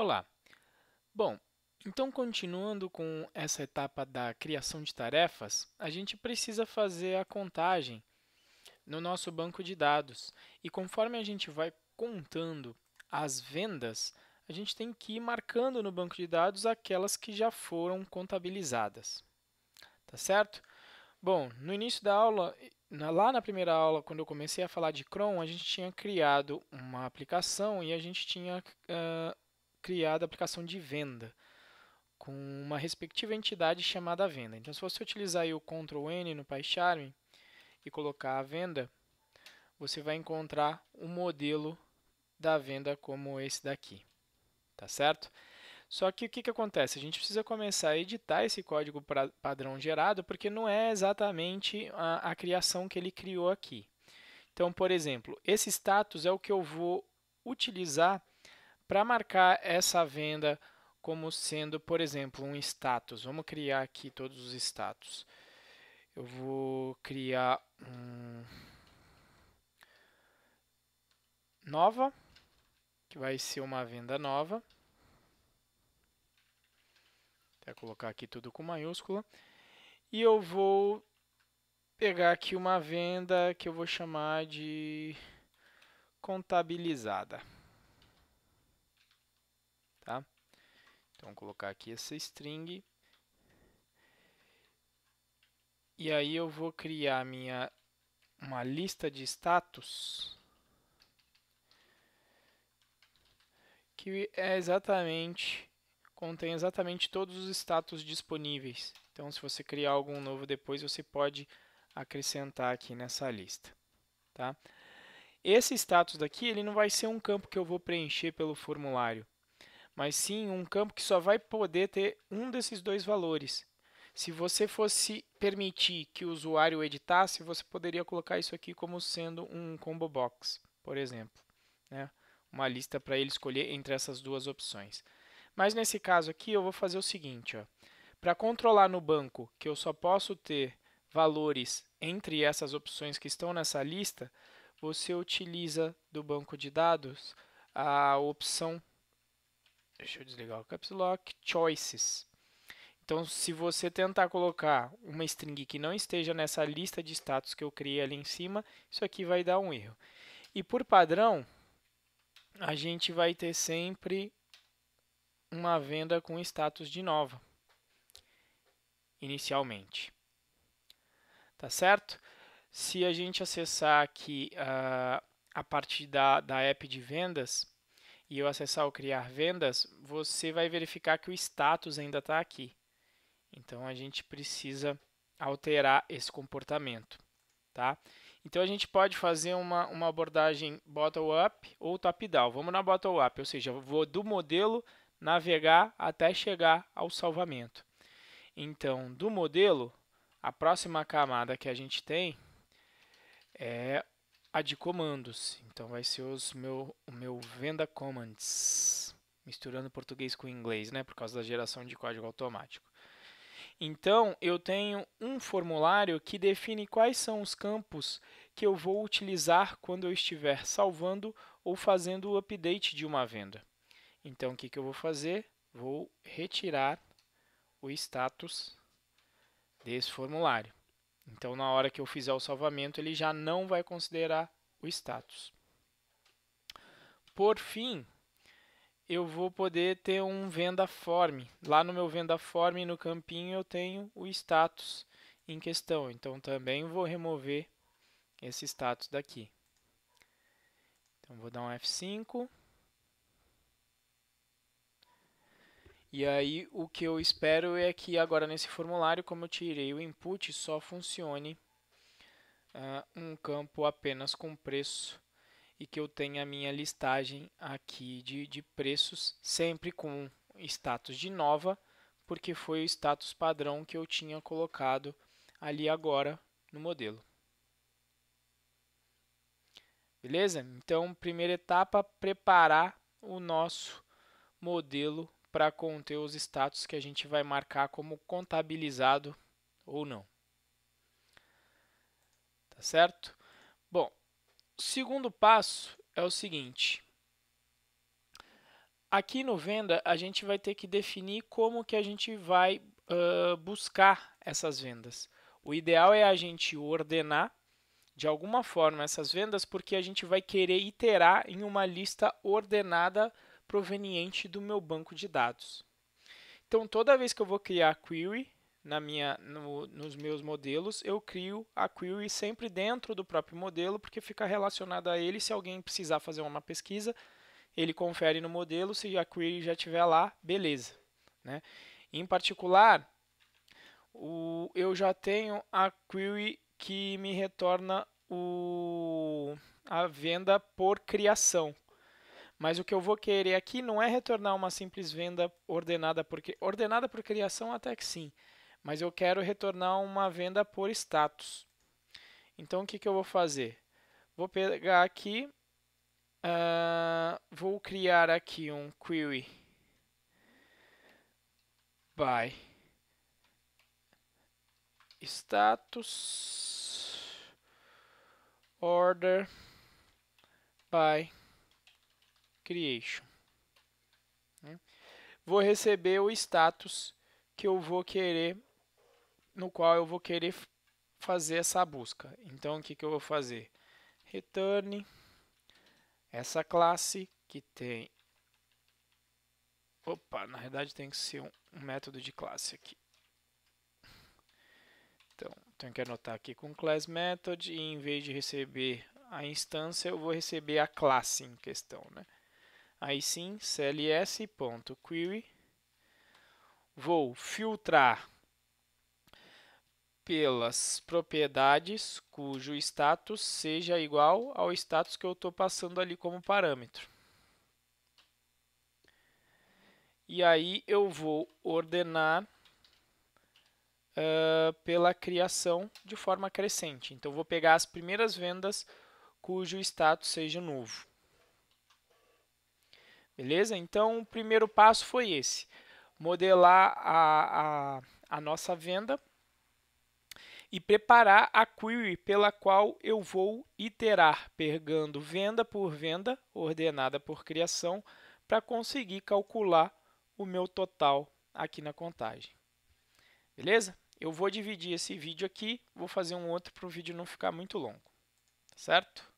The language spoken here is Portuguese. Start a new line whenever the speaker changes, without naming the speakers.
Olá. Bom, então continuando com essa etapa da criação de tarefas, a gente precisa fazer a contagem no nosso banco de dados. E conforme a gente vai contando as vendas, a gente tem que ir marcando no banco de dados aquelas que já foram contabilizadas, tá certo? Bom, no início da aula, lá na primeira aula, quando eu comecei a falar de Chrome, a gente tinha criado uma aplicação e a gente tinha criado a aplicação de venda com uma respectiva entidade chamada venda. Então, se você utilizar aí o Ctrl N no PyCharm e colocar a venda, você vai encontrar um modelo da venda como esse daqui, tá certo? Só que o que acontece? A gente precisa começar a editar esse código padrão gerado, porque não é exatamente a criação que ele criou aqui. Então, por exemplo, esse status é o que eu vou utilizar para marcar essa venda como sendo, por exemplo, um status. Vamos criar aqui todos os status. Eu vou criar um nova, que vai ser uma venda nova. Vou colocar aqui tudo com maiúscula. E eu vou pegar aqui uma venda que eu vou chamar de contabilizada. Tá? Então, vou colocar aqui essa string. E aí eu vou criar uma lista de status que contém exatamente todos os status disponíveis. Então, se você criar algum novo depois, você pode acrescentar aqui nessa lista. Tá? Esse status daqui ele não vai ser um campo que eu vou preencher pelo formulário, mas sim um campo que só vai poder ter um desses dois valores. Se você fosse permitir que o usuário editasse, você poderia colocar isso aqui como sendo um combo box, por exemplo, né? Uma lista para ele escolher entre essas duas opções. Mas nesse caso aqui eu vou fazer o seguinte, para controlar no banco que eu só posso ter valores entre essas opções que estão nessa lista, você utiliza do banco de dados a opção, deixa eu desligar o Caps Lock, Choices. Então, se você tentar colocar uma string que não esteja nessa lista de status que eu criei ali em cima, isso aqui vai dar um erro. E por padrão, a gente vai ter sempre uma venda com status de nova, inicialmente. Tá certo? Se a gente acessar aqui a partir da app de vendas e eu acessar o criar vendas, você vai verificar que o status ainda está aqui. Então a gente precisa alterar esse comportamento. Tá? Então a gente pode fazer uma abordagem bottom-up ou top-down. Vamos na bottom-up, ou seja, eu vou do modelo navegar até chegar ao salvamento. Então, do modelo, a próxima camada que a gente tem é a de comandos. Então vai ser o meu venda commands, misturando português com inglês, né, por causa da geração de código automático. Então eu tenho um formulário que define quais são os campos que eu vou utilizar quando eu estiver salvando ou fazendo o update de uma venda. Então o que eu vou fazer? Vou retirar o status desse formulário. Então, na hora que eu fizer o salvamento, ele já não vai considerar o status. Por fim, eu vou poder ter um venda form. Lá no meu venda form, no campinho, eu tenho o status em questão. Então, também vou remover esse status daqui. Então, vou dar um F5. E aí, o que eu espero é que agora nesse formulário, como eu tirei o input, só funcione um campo apenas com preço e que eu tenha a minha listagem aqui de preços, sempre com status de nova, porque foi o status padrão que eu tinha colocado ali agora no modelo. Beleza? Então, primeira etapa, preparar o nosso modelo para conter os status que a gente vai marcar como contabilizado ou não. Tá certo? Bom, o segundo passo é o seguinte. Aqui no venda, a gente vai ter que definir como que a gente vai buscar essas vendas. O ideal é a gente ordenar de alguma forma essas vendas, porque a gente vai querer iterar em uma lista ordenada proveniente do meu banco de dados. Então, toda vez que eu vou criar query nos meus modelos, eu crio a query sempre dentro do próprio modelo, porque fica relacionada a ele. Se alguém precisar fazer uma pesquisa, ele confere no modelo, se a query já estiver lá, beleza. Né? Em particular, eu já tenho a query que me retorna a venda por criação. Mas o que eu vou querer aqui não é retornar uma simples venda ordenada por criação, até que sim. Mas eu quero retornar uma venda por status. Então, o que eu vou fazer? Vou pegar aqui, vou criar aqui um query by status order by creation. Vou receber o status que eu vou querer, no qual eu vou querer fazer essa busca. Então, o que eu vou fazer? Return essa classe que tem... Opa, na verdade tem que ser um método de classe aqui. Então, tenho que anotar aqui com class method, e em vez de receber a instância, eu vou receber a classe em questão. Né? Aí sim, cls.query. Vou filtrar pelas propriedades cujo status seja igual ao status que eu estou passando ali como parâmetro. E aí eu vou ordenar pela criação de forma crescente. Então, vou pegar as primeiras vendas cujo status seja novo. Beleza? Então, o primeiro passo foi esse. Modelar a nossa venda e preparar a query pela qual eu vou iterar, pegando venda por venda, ordenada por criação, para conseguir calcular o meu total aqui na contagem. Beleza? Eu vou dividir esse vídeo aqui, vou fazer um outro para o vídeo não ficar muito longo, certo?